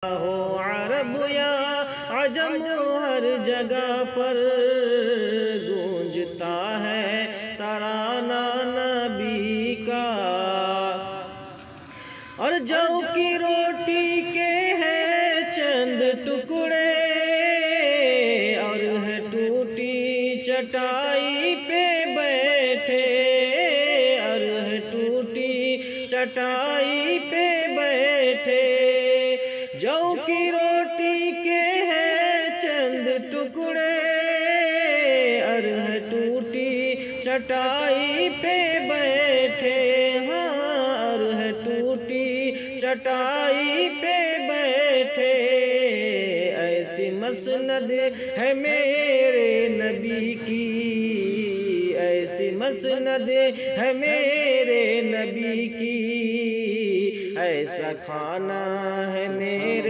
ہو عرب یا عجم ہر جگہ پر گونجتا ہے ترانہ نبی کا، اور جو کی روٹی کے ہیں چند ٹکڑے اور ہے ٹوٹی چٹائی پہ بیٹھے، اور ہے ٹوٹی چٹائی پہ بیٹھے، جو کی روٹی کے ہیں چند ٹکڑے اور ہے ٹوٹی چٹائی پہ بیٹھے، ہاں اور ہے ٹوٹی چٹائی پہ بیٹھے، ایسی مسند ہے میرے نبی کی، ایسی مسند ہے میرے نبی کی، ایسا کھانا ہے میرے